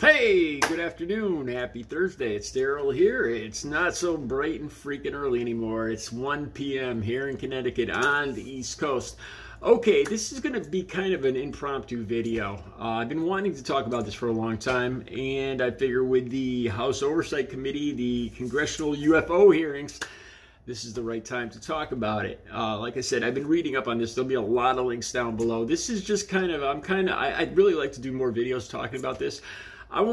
Hey, good afternoon. Happy Thursday. It's Daryl here. It's not so bright and freaking early anymore. It's 1 p.m. here in Connecticut on the East Coast. Okay, this is going to be kind of an impromptu video. I've been wanting to talk about this for a long time, and I figure with the House Oversight Committee, the Congressional UFO hearings, this is the right time to talk about it. Like I said, I've been reading up on this. There'll be a lot of links down below. This is just I'd really like to do more videos talking about this. I'm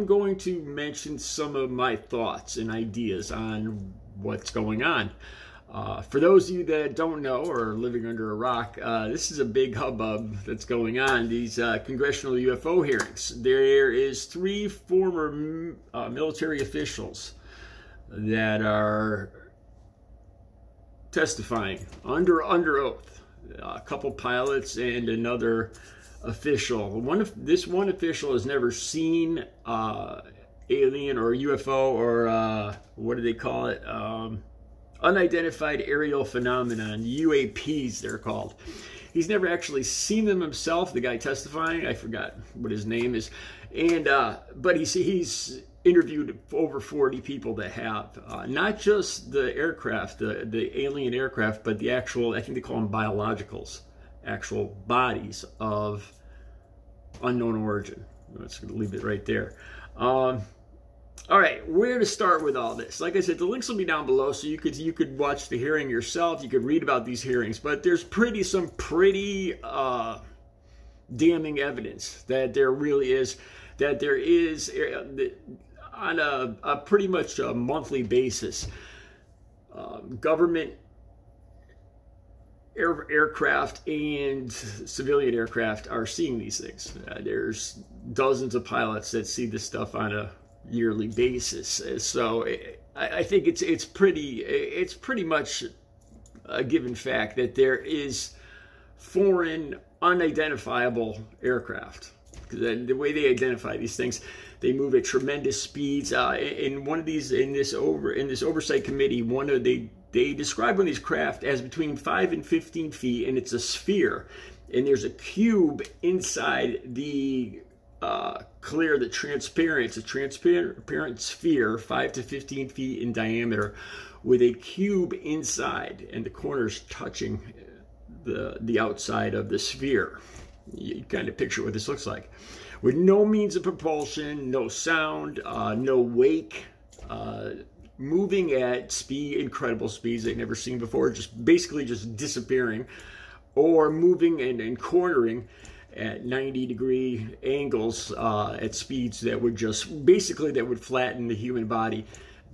going to mention some of my thoughts and ideas on what's going on. For those of you that don't know or are living under a rock, this is a big hubbub that's going on, these congressional UFO hearings. There is 3 former military officials that are testifying under oath. A couple pilots and another official. This one official has never seen alien or UFO or what do they call it? Unidentified aerial phenomenon, UAPs they're called. He's never actually seen them himself, the guy testifying. I forgot what his name is. And but he's interviewed over 40 people that have, not just the aircraft, the alien aircraft, but the actual, I think they call them biologicals, actual bodies of unknown origin. Let's leave it right there. All right, where to start with all this? Like I said, the links will be down below, so you could watch the hearing yourself. You could read about these hearings, but there's some pretty damning evidence that there really is, that there is on a pretty much a monthly basis, government aircraft and civilian aircraft are seeing these things. There's dozens of pilots that see this stuff on a yearly basis. So I think it's pretty much a given fact that there is foreign unidentifiable aircraft. The way they identify these things, they move at tremendous speeds. In this oversight committee, they describe one of these craft as between 5 and 15 feet, and it's a sphere. And there's a cube inside the transparent sphere, 5 to 15 feet in diameter, with a cube inside, and the corners touching the outside of the sphere. You kind of picture what this looks like. With no means of propulsion, no sound, no wake, moving at incredible speeds they've never seen before, basically just disappearing, or moving and cornering at 90-degree angles at speeds that would that would flatten the human body,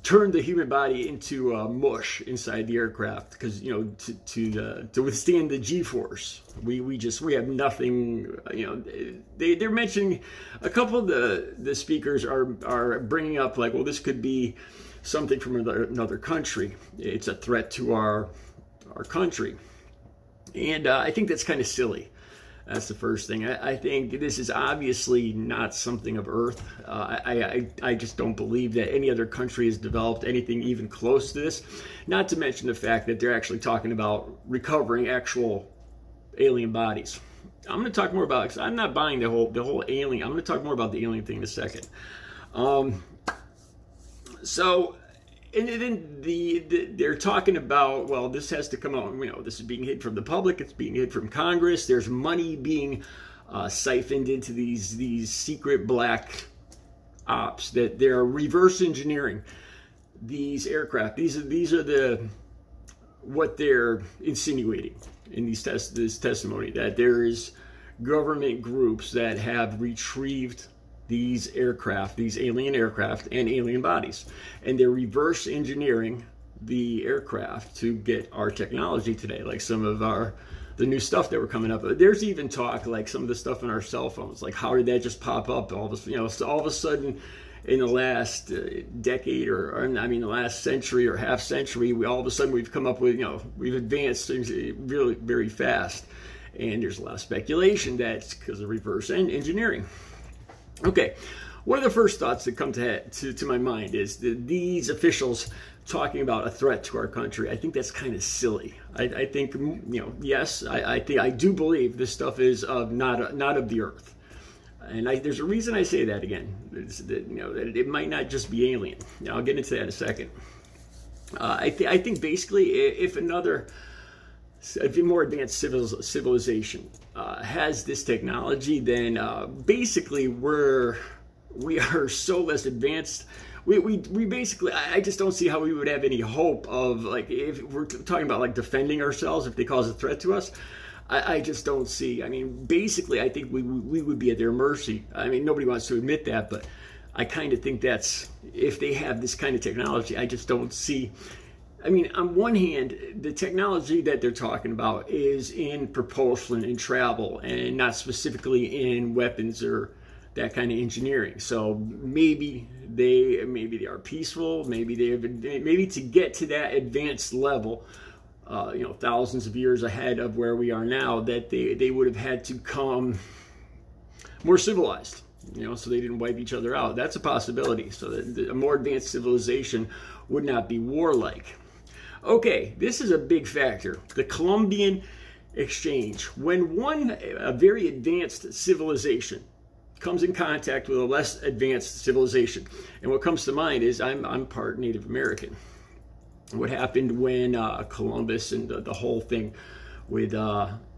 turn the human body into mush inside the aircraft, because to withstand the G-force, we have nothing. They're mentioning, a couple of the speakers are bringing up, like, well, this could be something from another country. It's a threat to our country, and I think that's kind of silly. That's the first thing. I think this is obviously not something of Earth. I just don't believe that any other country has developed anything even close to this. Not to mention the fact that they're actually talking about recovering actual alien bodies. I'm going to talk more about it, because I'm not buying the whole alien. I'm going to talk more about the alien thing in a second. And then they're talking about, well, this has to come out, this is being hid from the public, it's being hid from Congress, there's money being siphoned into these secret black ops, that they're reverse engineering these aircraft. These are what they're insinuating in this testimony, that there is government groups that have retrieved these aircraft, these alien aircraft and alien bodies, and they're reverse engineering the aircraft to get our technology today, like some of the new stuff that we're coming up. There's even talk, like some of the stuff on our cell phones, like how did that just pop up all of a sudden in the last decade, or the last century or half century, all of a sudden we've come up with, we've advanced things really very fast, and there's a lot of speculation that's because of reverse engineering. Okay, one of the first thoughts that come to my mind is these officials talking about a threat to our country. I think that's kind of silly. I think, yes, I do believe this stuff is not of the Earth. And there's a reason I say that again. That it might not just be alien. Now, I'll get into that in a second. I think basically if a more advanced civilization has this technology, then basically we are so less advanced. We basically, I just don't see how we would have any hope of, like, if we're talking about like defending ourselves if they cause a threat to us. I just don't see. I mean, basically, I think we would be at their mercy. I mean, nobody wants to admit that, but I kind of think that's, if they have this kind of technology, I just don't see. I mean, on one hand, the technology that they're talking about is in propulsion and travel, and not specifically in weapons or that kind of engineering. So maybe they are peaceful. Maybe to get to that advanced level, thousands of years ahead of where we are now, that they would have had to come more civilized, so they didn't wipe each other out. That's a possibility. So that a more advanced civilization would not be warlike. Okay, this is a big factor. The Columbian exchange. When a very advanced civilization comes in contact with a less advanced civilization, and what comes to mind is I'm part Native American. What happened when Columbus and the whole thing with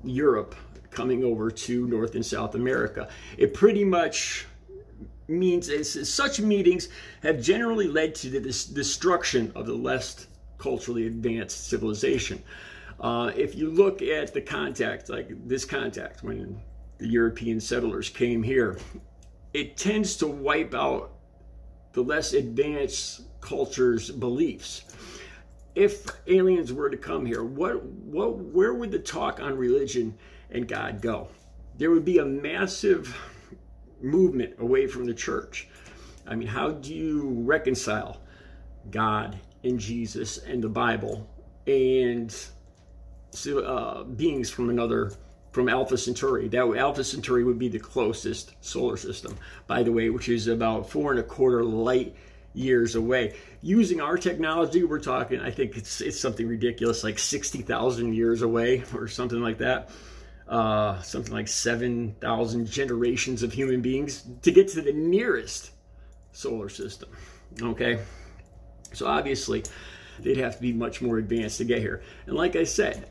Europe coming over to North and South America. It pretty much means such meetings have generally led to the destruction of the less culturally advanced civilization. If you look at the contact, like this contact, when the European settlers came here, it tends to wipe out the less advanced culture's beliefs. If aliens were to come here, where would the talk on religion and God go? There would be a massive movement away from the church. I mean, how do you reconcile God and Jesus and the Bible and beings from Alpha Centauri? Alpha Centauri would be the closest solar system, by the way, which is about 4.25 light years away. Using our technology, we're talking, I think it's something ridiculous, like 60,000 years away or something like that. Something like 7,000 generations of human beings to get to the nearest solar system. Okay, so obviously they'd have to be much more advanced to get here. And like I said,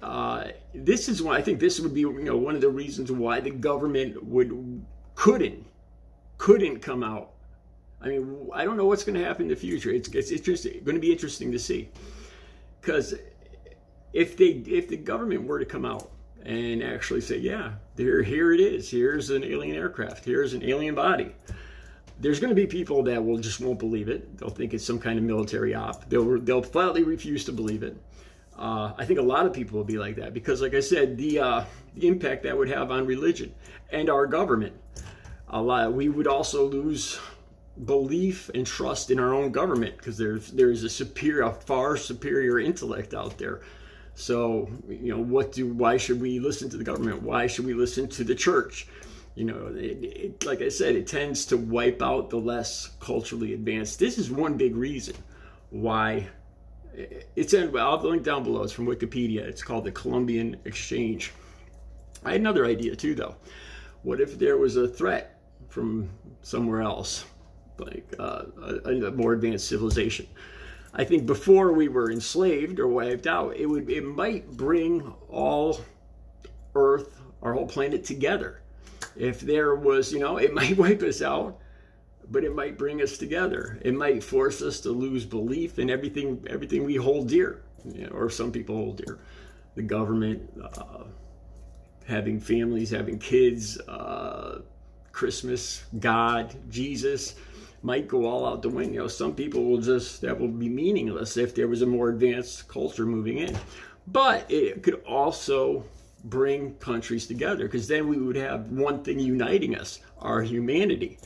this is why I think this would be one of the reasons why the government couldn't come out. I mean, I don't know what's going to happen in the future. It's interesting, going to be interesting to see, because if the government were to come out and actually say, yeah, here it is, here's an alien aircraft, here's an alien body, there's going to be people that won't believe it. They'll think it's some kind of military op. They'll flatly refuse to believe it. I think a lot of people will be like that because, like I said, the impact that would have on religion and our government. We would also lose belief and trust in our own government because there's a far superior intellect out there. So why should we listen to the government? Why should we listen to the church? Like I said, it tends to wipe out the less culturally advanced. This is one big reason why I'll link down below. It's from Wikipedia. It's called the Columbian Exchange. I had another idea too, though. What if there was a threat from somewhere else, like a more advanced civilization? I think before we were enslaved or wiped out, it might bring all Earth, our whole planet, together. If there was, it might wipe us out, but it might bring us together. It might force us to lose belief in everything we hold dear, or some people hold dear. The government, having families, having kids, Christmas, God, Jesus, might go all out the window. Some people that will be meaningless if there was a more advanced culture moving in. But it could also bring countries together, because then we would have one thing uniting us, our humanity.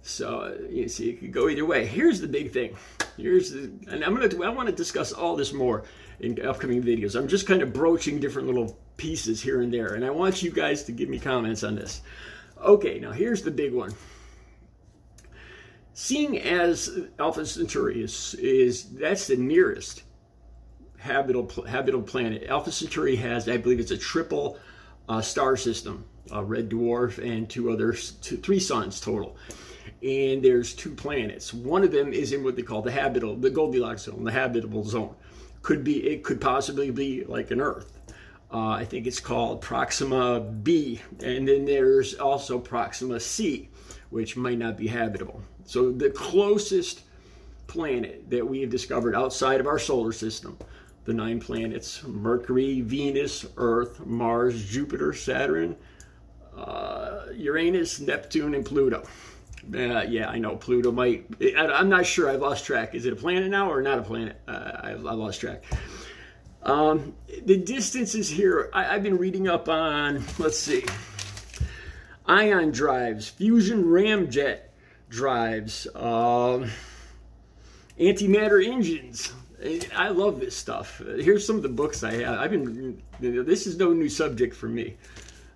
So you see, it could go either way. Here's the big thing. And I want to discuss all this more in upcoming videos. I'm just kind of broaching different little pieces here and there, and I want you guys to give me comments on this. Okay, now here's the big one. Seeing as Alpha Centauri that's the nearest habitable planet. Alpha Centauri has, I believe it's a triple star system. a red dwarf, and three suns total. And there's 2 planets. One of them is in what they call the Goldilocks zone, the habitable zone. It could possibly be like an Earth. I think it's called Proxima B. And then there's also Proxima C, which might not be habitable. So the closest planet that we have discovered outside of our solar system, the 9 planets: Mercury, Venus, Earth, Mars, Jupiter, Saturn, Uranus, Neptune, and Pluto. Yeah, I know Pluto might. I'm not sure. I've lost track. Is it a planet now or not a planet? I've lost track. The distances here, I've been reading up on, let's see, ion drives, fusion ramjet drives, antimatter engines. I love this stuff. Here's some of the books I have. This is no new subject for me.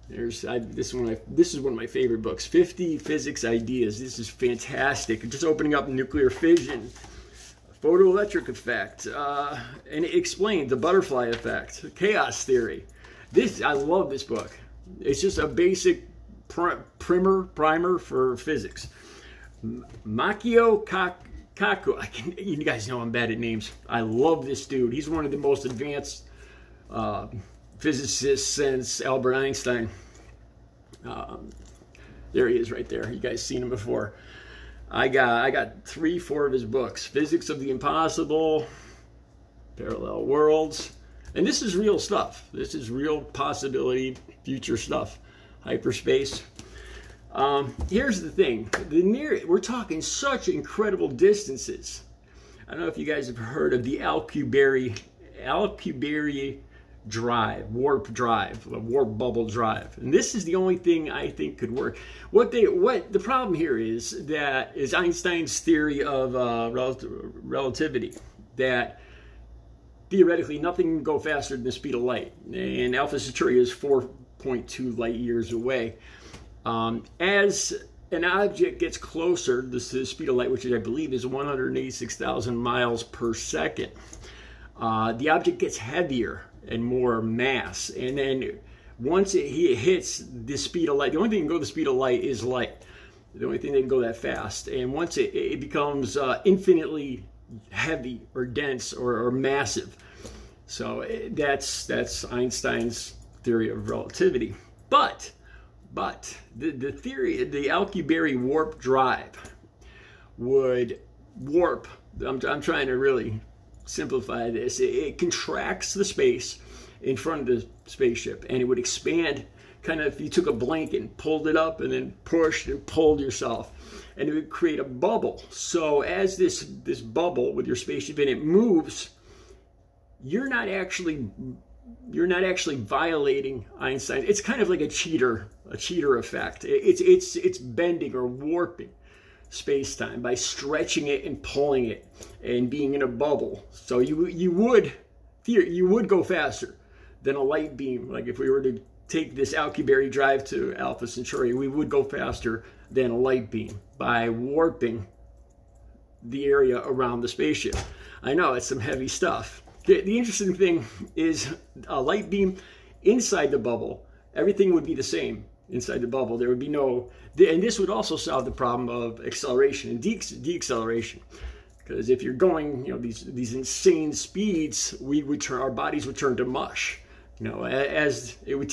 This is one of my favorite books, 50 Physics Ideas. This is fantastic. Just opening up nuclear fission, photoelectric effect, and it explains the butterfly effect, chaos theory. I love this book. It's just a basic primer for physics. Makio Kaku. You guys know I'm bad at names. I love this dude. He's one of the most advanced physicists since Albert Einstein. There he is right there. You guys seen him before. I got 3-4 of his books. Physics of the Impossible, Parallel Worlds. And this is real stuff. This is real possibility, future stuff. Hyperspace. Here's the thing. We're talking such incredible distances. I don't know if you guys have heard of the Alcubierre drive, warp bubble drive. And this is the only thing I think could work. What the problem here is Einstein's theory of relativity, that theoretically nothing can go faster than the speed of light. And Alpha Centauri is 4.2 light years away. As an object gets closer to the speed of light, which I believe is 186,000 miles per second, the object gets heavier and more mass. And then once it hits the speed of light, the only thing that can go the speed of light is light. The only thing that can go that fast. And once it becomes infinitely heavy or dense or massive. So that's Einstein's theory of relativity. But the theory, the Alcubierre warp drive would warp. I'm trying to really simplify this. It contracts the space in front of the spaceship, and it would expand, kind of if you took a blanket and pulled it up and then pushed and pulled yourself, and it would create a bubble. So as this bubble with your spaceship in it moves, you're not actually violating Einstein. It's kind of like a cheater effect. It's bending or warping space-time by stretching it and pulling it and being in a bubble. So you would go faster than a light beam. Like if we were to take this Alcubierre drive to Alpha Centauri, we would go faster than a light beam by warping the area around the spaceship. I know it's some heavy stuff. The interesting thing is a light beam inside the bubble, everything would be the same inside the bubble. There would be no, and this would also solve the problem of acceleration and deceleration. Because if you're going, these insane speeds, our bodies would turn to mush. As it would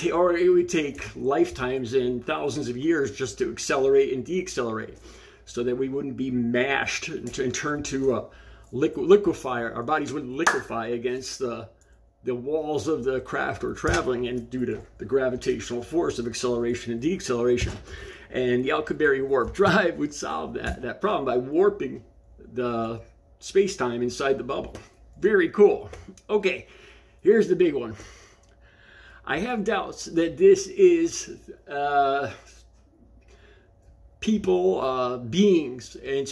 take lifetimes and thousands of years just to accelerate and decelerate, so that we wouldn't be mashed and turn to liquefy. Our bodies wouldn't liquefy against the walls of the craft we're traveling in due to the gravitational force of acceleration and deceleration. And the Alcubierre warp drive would solve that problem by warping the space-time inside the bubble. Very cool. Okay, here's the big one. I have doubts that this is people, beings, and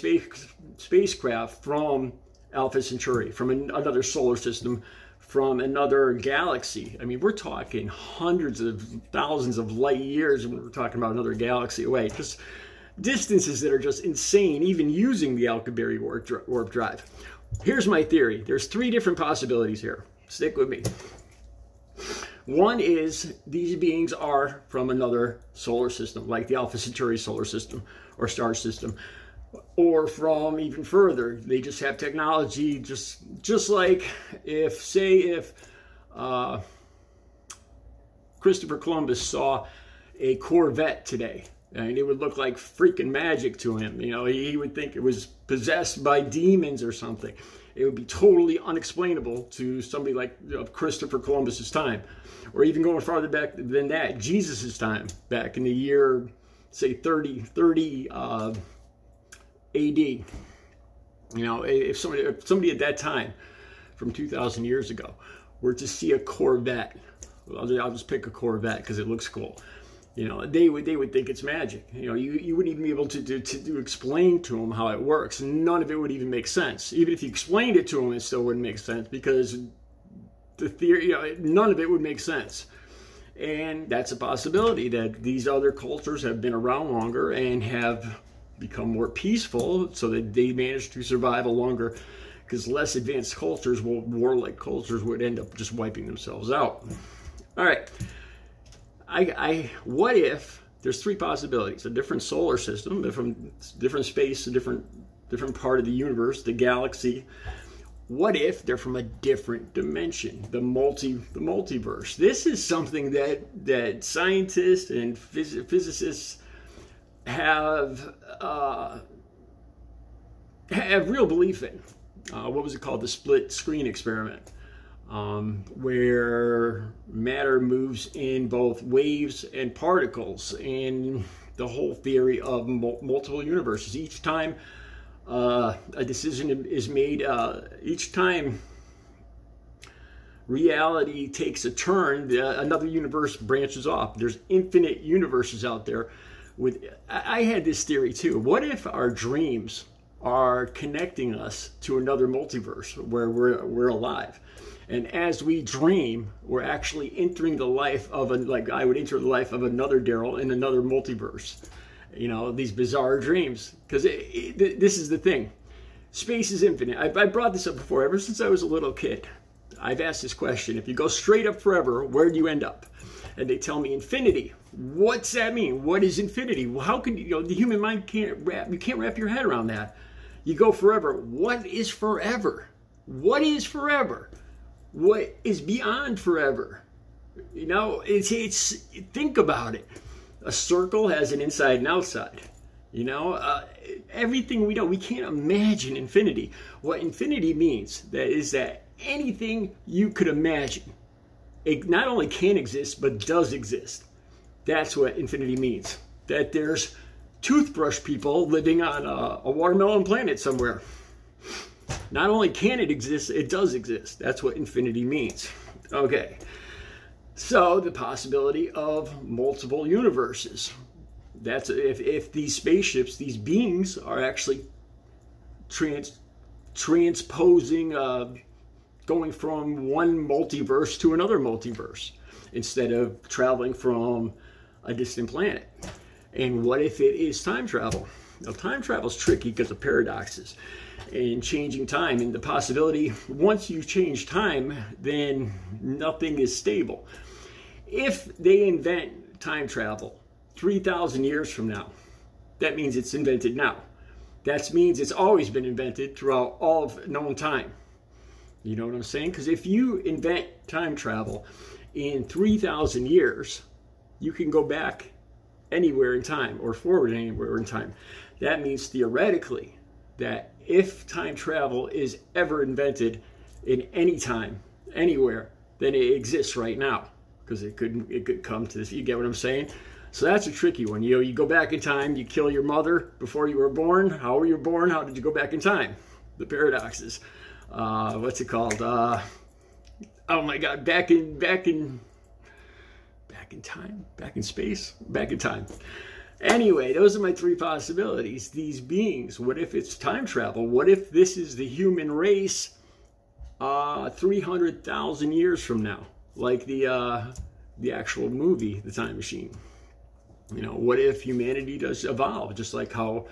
spacecraft from Alpha Centauri, from another solar system, from another galaxy. I mean, we're talking hundreds of thousands of light years when we're talking about another galaxy away. Just distances that are just insane, even using the Alcubierre warp drive. Here's my theory. There's 3 different possibilities here. Stick with me. One is these beings are from another solar system, like the Alpha Centauri solar system or star system, or from even further. They just have technology, just like if Christopher Columbus saw a Corvette today, and it would look like freaking magic to him. You know, he would think it was possessed by demons or something. It would be totally unexplainable to somebody like Christopher Columbus's time, or even going farther back than that, Jesus's time, back in the year, say 30 AD. You know, if somebody at that time, from 2,000 years ago, were to see a Corvette, I'll just pick a Corvette because it looks cool. You know, they would think it's magic. You know, you wouldn't even be able to explain to them how it works. None of it would even make sense. Even if you explained it to them, it still wouldn't make sense, because the theory, you know, none of it would make sense. And that's a possibility, that these other cultures have been around longer and have become more peaceful, so that they managed to survive a longer, because less advanced cultures, warlike cultures, would end up just wiping themselves out. All right. What if there's three possibilities: a different solar system, different space, a different part of the universe, the galaxy. What if they're from a different dimension, the multiverse? This is something that scientists and physicists have real belief in. What was it called? The split screen experiment. Where matter moves in both waves and particles, and the whole theory of multiple universes. Each time a decision is made, each time reality takes a turn, another universe branches off. There's infinite universes out there. I had this theory too. What if our dreams are connecting us to another multiverse where we're alive? And as we dream, we're actually entering the life of like I would enter the life of another Daryl in another multiverse. You know, these bizarre dreams. Because this is the thing. Space is infinite. I brought this up before. Ever since I was a little kid, I've asked this question. If you go straight up forever, where do you end up? And they tell me infinity. What's that mean? What is infinity? Well, how can the human mind can't wrap your head around that. You go forever. What is forever? What is forever? What is beyond forever? You know, it's think about it. A circle has an inside and outside. You know, everything we know, we can't imagine infinity. What infinity means is that anything you could imagine, it not only can exist, but does exist. That's what infinity means. That there's toothbrush people living on a watermelon planet somewhere. Not only can it exist, it does exist. That's what infinity means. Okay. So the possibility of multiple universes. That's if these spaceships, these beings, are actually transposing, going from one multiverse to another multiverse, instead of traveling from a distant planet. And what if it is time travel? Now, time travel is tricky because of paradoxes and changing time, and the possibility, once you change time, then nothing is stable. If they invent time travel 3,000 years from now, that means it's invented now. That means it's always been invented throughout all of known time. You know what I'm saying? Because if you invent time travel in 3,000 years, you can go back anywhere in time or forward anywhere in time. That means theoretically that if time travel is ever invented in any time, anywhere, then it exists right now, because it could come to this. You get what I'm saying? So that's a tricky one. You know, you go back in time, you kill your mother before you were born. How were you born? How did you go back in time? The paradoxes. What's it called? Oh my God, back in time, back in space, back in time. Anyway, those are my three possibilities. These beings, what if it's time travel? What if this is the human race 300,000 years from now? Like the actual movie, The Time Machine. You know, what if humanity does evolve? Just like how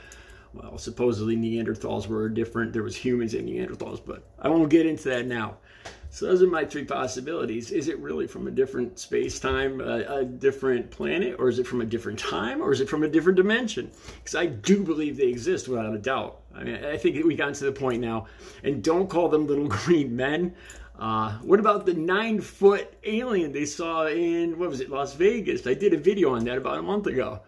well, supposedly Neanderthals were different. There was humans and Neanderthals, but I won't get into that now. So those are my three possibilities. Is it really from a different space-time, a different planet, or is it from a different time, or is it from a different dimension? Because I do believe they exist without a doubt. I mean, I think we got to the point now, and don't call them little green men. What about the 9-foot alien they saw in, what was it, Las Vegas? I did a video on that about a month ago.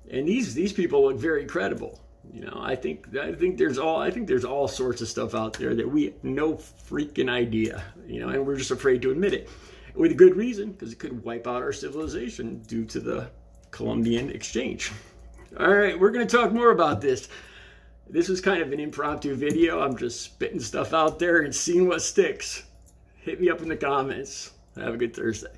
And these people look very credible. You know, I think there's all sorts of stuff out there that we have no freaking idea, you know, and we're just afraid to admit it. With good reason, because it could wipe out our civilization due to the Columbian exchange. All right, we're going to talk more about this. This was kind of an impromptu video. I'm just spitting stuff out there and seeing what sticks. Hit me up in the comments. Have a good Thursday.